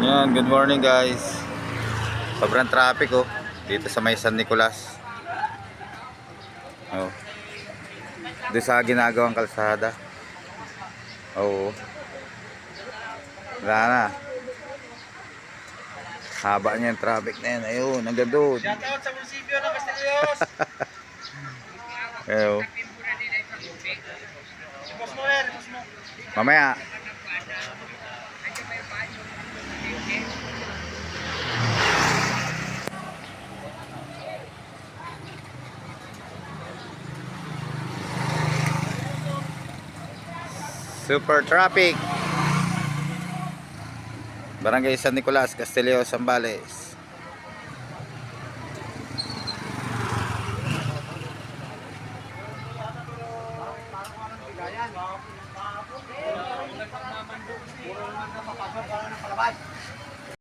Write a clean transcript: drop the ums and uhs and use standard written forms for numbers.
Yan, good morning guys. Sobrang traffic oh dito sa may San Nicolas. Oh. Doon sa ginagawang kalsada. Oo. Wala na. Haba niya yung traffic na yan. Ayun, hanggang doon. Shoutout sa munisipyo ng Castillos. Ayun. Si Boss Noel, Boss Mo. Mamaya. Super traffic. Barangay San Nicolas, Castillo, Zambales. Puro naman napapasok, parang napalabas.